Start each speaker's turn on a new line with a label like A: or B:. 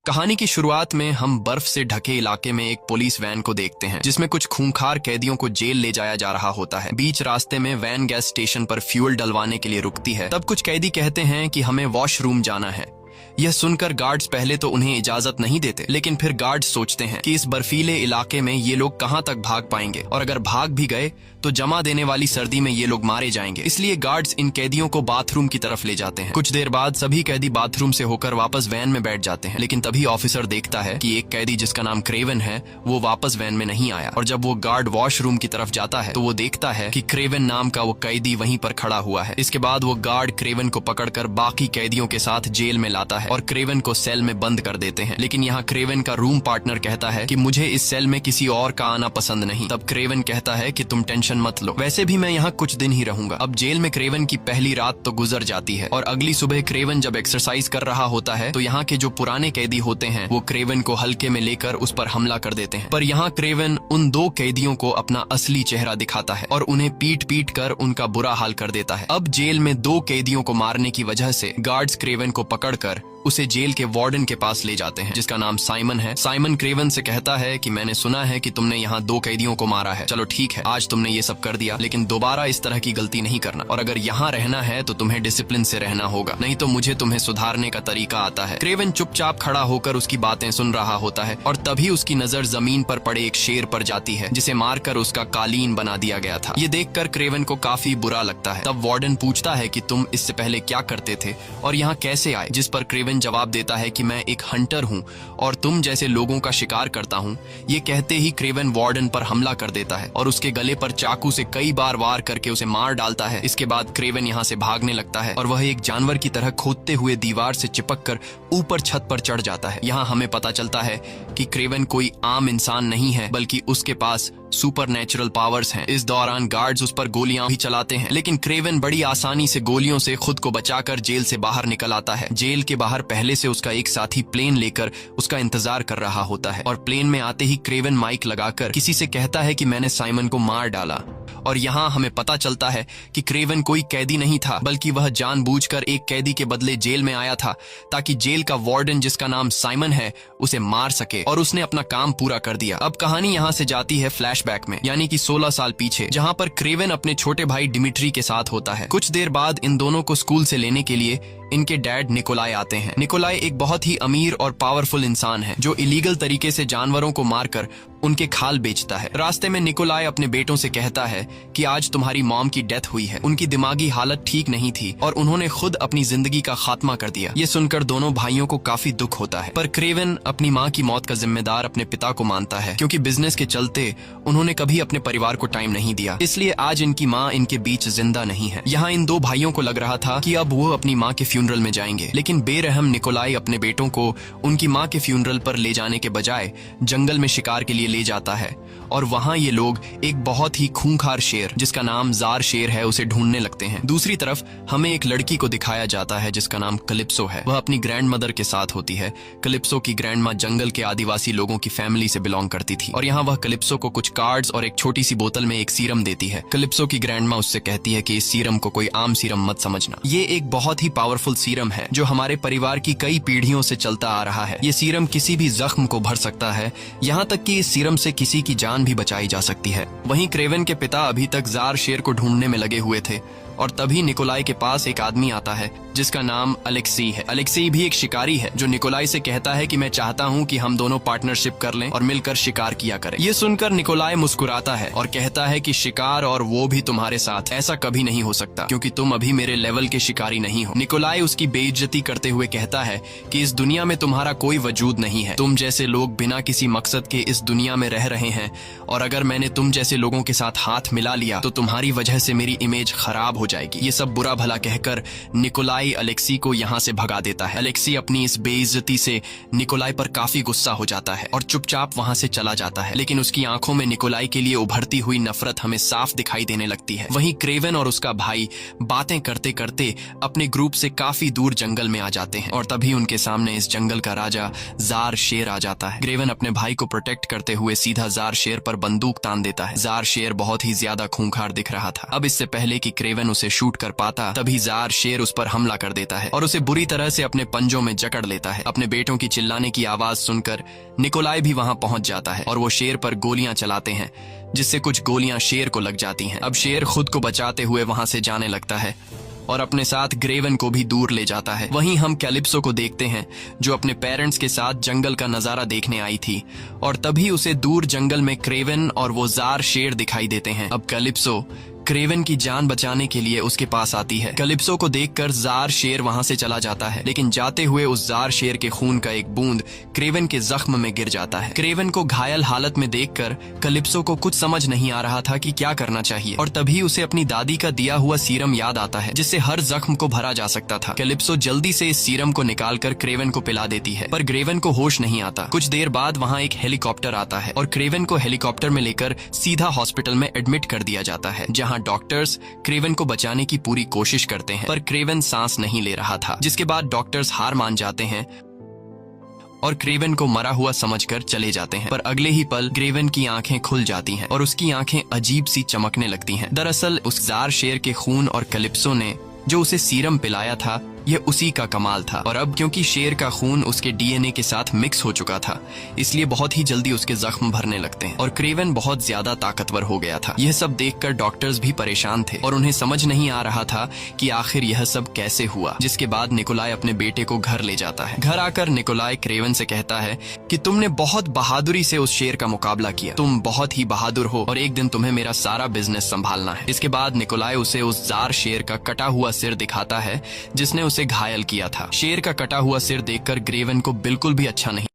A: कहानी की शुरुआत में हम बर्फ से ढके इलाके में एक पुलिस वैन को देखते हैं जिसमें कुछ खूंखार कैदियों को जेल ले जाया जा रहा होता है। बीच रास्ते में वैन गैस स्टेशन पर फ्यूल डलवाने के लिए रुकती है। तब कुछ कैदी कहते हैं कि हमें वॉशरूम जाना है। यह सुनकर गार्ड्स पहले तो उन्हें इजाजत नहीं देते, लेकिन फिर गार्ड्स सोचते हैं कि इस बर्फीले इलाके में ये लोग कहां तक भाग पाएंगे और अगर भाग भी गए तो जमा देने वाली सर्दी में ये लोग मारे जाएंगे। इसलिए गार्ड्स इन कैदियों को बाथरूम की तरफ ले जाते हैं। कुछ देर बाद सभी कैदी बाथरूम से होकर वापस वैन में बैठ जाते हैं, लेकिन तभी ऑफिसर देखता है कि एक कैदी जिसका नाम क्रेवन है वो वापस वैन में नहीं आया। और जब वो गार्ड वॉशरूम की तरफ जाता है तो वो देखता है कि क्रेवन नाम का वो कैदी वहीं पर खड़ा हुआ है। इसके बाद वो गार्ड क्रेवन को पकड़कर बाकी कैदियों के साथ जेल में लाता है और क्रेवन को सेल में बंद कर देते हैं। लेकिन यहाँ क्रेवन का रूम पार्टनर कहता है कि मुझे इस सेल में किसी और का आना पसंद नहीं। तब क्रेवन कहता है कि तुम टेंशन मत लो, वैसे भी मैं यहाँ कुछ दिन ही रहूंगा। अब जेल में क्रेवन की पहली रात तो गुजर जाती है और अगली सुबह क्रेवन जब एक्सरसाइज कर रहा होता है तो यहाँ के जो पुराने कैदी होते हैं वो क्रेवन को हल्के में लेकर उस पर हमला कर देते हैं। पर यहाँ क्रेवन उन दो कैदियों को अपना असली चेहरा दिखाता है और उन्हें पीट पीट कर उनका बुरा हाल कर देता है। अब जेल में दो कैदियों को मारने की वजह से गार्ड्स क्रेवन को पकड़कर उसे जेल के वार्डन के पास ले जाते हैं जिसका नाम साइमन है। साइमन क्रेवन से कहता है कि मैंने सुना है कि तुमने यहाँ दो कैदियों को मारा है। चलो ठीक है, आज तुमने ये सब कर दिया, लेकिन दोबारा इस तरह की गलती नहीं करना और अगर यहाँ रहना है तो तुम्हें डिसिप्लिन से रहना होगा, नहीं तो मुझे तुम्हें सुधारने का तरीका आता है। क्रेवन चुपचाप खड़ा होकर उसकी बातें सुन रहा होता है और तभी उसकी नजर जमीन पर पड़े एक शेर पर जाती है जिसे मारकर उसका कालीन बना दिया गया था। ये देखकर क्रेवन को काफी बुरा लगता है। तब वार्डन पूछता है कि तुम इससे पहले क्या करते थे और यहाँ कैसे आए, जिस पर क्रेवन जवाब देता है कि मैं एक हंटर हूँ और तुम जैसे लोगों का शिकार करता हूँ। ये कहते ही क्रेवन वार्डन पर हमला कर देता है और उसके गले पर चाकू से कई बार वार करके उसे मार डालता है। इसके बाद क्रेवन यहाँ से भागने लगता है और वह एक जानवर की तरह खोदते हुए दीवार से चिपककर ऊपर छत पर चढ़ जाता है। यहाँ हमें पता चलता है कि क्रेवन कोई आम इंसान नहीं है, बल्कि उसके पास सुपर नेचुरल पावर्स हैं। इस दौरान गार्ड्स उस पर गोलियां भी चलाते हैं, लेकिन क्रेवन बड़ी आसानी से गोलियों से खुद को बचाकर जेल से बाहर निकल आता है। जेल के बाहर पहले से उसका एक साथी प्लेन लेकर उसका इंतजार कर रहा होता है और प्लेन में आते ही क्रेवन माइक लगाकर किसी से कहता है कि मैंने साइमन को मार डाला। और यहाँ हमें पता चलता है कि क्रेवन कोई कैदी नहीं था, बल्कि वह जानबूझकर एक कैदी के बदले जेल में आया था ताकि जेल का वार्डन जिसका नाम साइमन है उसे मार सके, और उसने अपना काम पूरा कर दिया। अब कहानी यहाँ से जाती है फ्लैशबैक में, यानी कि 16 साल पीछे, जहाँ पर क्रेवन अपने छोटे भाई डिमिट्री के साथ होता है। कुछ देर बाद इन दोनों को स्कूल से लेने के लिए इनके डैड निकोलाई आते हैं। निकोलाई एक बहुत ही अमीर और पावरफुल इंसान है जो इलीगल तरीके से जानवरों को मारकर उनके खाल बेचता है। रास्ते में निकोलाई अपने बेटों से कहता है कि आज तुम्हारी मॉम की डेथ हुई है। उनकी दिमागी हालत ठीक नहीं थी और उन्होंने खुद अपनी जिंदगी का खात्मा कर दिया। ये सुनकर दोनों भाइयों को काफी दुख होता है, पर क्रेवन अपनी माँ की मौत का जिम्मेदार अपने पिता को मानता है, क्योंकि बिजनेस के चलते उन्होंने कभी अपने परिवार को टाइम नहीं दिया। इसलिए आज इनकी माँ इनके बीच जिंदा नहीं है। यहाँ इन दो भाइयों को लग रहा था कि अब वो अपनी माँ के फ्यूनरल में जाएंगे, लेकिन बेरहम निकोलाई अपने बेटों को उनकी माँ के फ्यूनरल पर ले जाने के बजाय जंगल में शिकार के लिए ले जाता है और वहां ये लोग एक बहुत ही खूंखार शेर जिसका नाम जार शेर है उसे ढूंढने लगते हैं। दूसरी तरफ हमें एक लड़की को दिखाया जाता है जिसका नाम कलिप्सो है। वह अपनी ग्रैंड मदर के साथ होती है। कलिप्सो की ग्रैंड माँ जंगल के आदिवासी लोगों की फैमिली से बिलोंग करती थी और यहाँ वह कलिप्सो को कुछ कार्ड्स और एक छोटी सी बोतल में एक सीरम देती है। कलिप्सो की ग्रैंड माँ उससे कहती है कि इस सीरम को कोई आम सीरम मत समझना, ये एक बहुत ही पावरफुल सीरम है जो हमारे परिवार की कई पीढ़ियों से चलता आ रहा है। ये सीरम किसी भी जख्म को भर सकता है, यहाँ तक कि इस सीरम से किसी की जान भी बचाई जा सकती है। वहीं क्रेवन के पिता अभी तक जार शेर को ढूंढने में लगे हुए थे और तभी निकोलाई के पास एक आदमी आता है जिसका नाम अलेक्सी है। अलेक्सी भी एक शिकारी है जो निकोलाई से कहता है कि मैं चाहता हूँ कि हम दोनों पार्टनरशिप कर लें और मिलकर शिकार किया करें। ये सुनकर निकोलाई मुस्कुराता है और कहता है कि शिकार और वो भी तुम्हारे साथ, ऐसा कभी नहीं हो सकता क्योंकि तुम अभी मेरे लेवल के शिकारी नहीं हो। निकोलाई उसकी बेइज्जती करते हुए कहता है कि इस दुनिया में तुम्हारा कोई वजूद नहीं है। तुम जैसे लोग बिना किसी मकसद के इस दुनिया में रह रहे हैं और अगर मैंने तुम जैसे लोगों के साथ हाथ मिला लिया तो तुम्हारी वजह से मेरी इमेज खराब हो जाएगी। ये सब बुरा भला कहकर निकोलाई अलेक्सी को यहाँ से भगा देता है। अलेक्सी अपनी इस बेइज्जती से निकोलाई पर काफी गुस्सा हो जाता है और चुपचाप वहाँ से चला जाता है, लेकिन उसकी आंखों में निकोलाई के लिए उभरती हुई नफरत हमें साफ दिखाई देने लगती है। वहीं क्रेवन और उसका भाई बातें करते करते अपने ग्रुप से काफी दूर जंगल में आ जाते हैं और तभी उनके सामने इस जंगल का राजा जार शेर आ जाता है। क्रेवन अपने भाई को प्रोटेक्ट करते हुए सीधा जार शेर पर बंदूक तान देता है। जार शेर बहुत ही ज्यादा खूंखार दिख रहा था। अब इससे पहले कि क्रेवन उसे शूट कर पाता तभी जार शेर उस पर हमला कर देता है और उसे बुरी तरह से अपने पंजों में जकड़ लेता है। अपने बेटों की चिल्लाने की आवाज सुनकर निकोलाई भी वहां पहुंच जाता है और वो शेर पर गोलियां चलाते हैं, जिससे कुछ गोलियां शेर को लग जाती हैं। अब शेर खुद को बचाते हुए वहां से जाने लगता है और अपने साथ ग्रेवन को भी दूर ले जाता है। वहीं हम कैलिप्सो को देखते हैं जो अपने पेरेंट्स के साथ जंगल का नजारा देखने आई थी और तभी उसे दूर जंगल में क्रेवन और वो जार शेर दिखाई देते हैं। अब कैलिप्सो क्रेवन की जान बचाने के लिए उसके पास आती है। कैलिप्सो को देखकर जार शेर वहां से चला जाता है, लेकिन जाते हुए उस जार शेर के खून का एक बूंद क्रेवन के जख्म में गिर जाता है। क्रेवन को घायल हालत में देखकर कैलिप्सो को कुछ समझ नहीं आ रहा था कि क्या करना चाहिए और तभी उसे अपनी दादी का दिया हुआ सीरम याद आता है जिससे हर जख्म को भरा जा सकता था। कैलिप्सो जल्दी से इस सीरम को निकालकर क्रेवन को पिला देती है, पर क्रेवन को होश नहीं आता। कुछ देर बाद वहाँ एक हेलीकॉप्टर आता है और क्रेवन को हेलीकॉप्टर में लेकर सीधा हॉस्पिटल में एडमिट कर दिया जाता है, जहाँ डॉक्टर्स क्रेवन को बचाने की पूरी कोशिश करते हैं, पर क्रेवन सांस नहीं ले रहा था। जिसके बाद डॉक्टर्स हार मान जाते हैं और क्रेवन को मरा हुआ समझकर चले जाते हैं। पर अगले ही पल क्रेवन की आंखें खुल जाती हैं और उसकी आंखें अजीब सी चमकने लगती हैं। दरअसल उस जार शेर के खून और कैलिप्सो ने जो उसे सीरम पिलाया था यह उसी का कमाल था। और अब क्योंकि शेर का खून उसके डीएनए के साथ मिक्स हो चुका था, इसलिए बहुत ही जल्दी उसके जख्म भरने लगते हैं और क्रेवन बहुत ज्यादा ताकतवर हो गया था। यह सब देखकर डॉक्टर्स भी परेशान थे और उन्हें समझ नहीं आ रहा था कि आखिर यह सब कैसे हुआ। जिसके बाद निकोलाई अपने बेटे को घर ले जाता है। घर आकर निकोलाई क्रेवन से कहता है कि तुमने बहुत बहादुरी से उस शेर का मुकाबला किया, तुम बहुत ही बहादुर हो और एक दिन तुम्हें मेरा सारा बिजनेस संभालना है। इसके बाद निकोलाई उसे उस जार शेर का कटा हुआ सिर दिखाता है जिसने उसे घायल किया था। शेर का कटा हुआ सिर देखकर क्रेवन को बिल्कुल भी अच्छा नहीं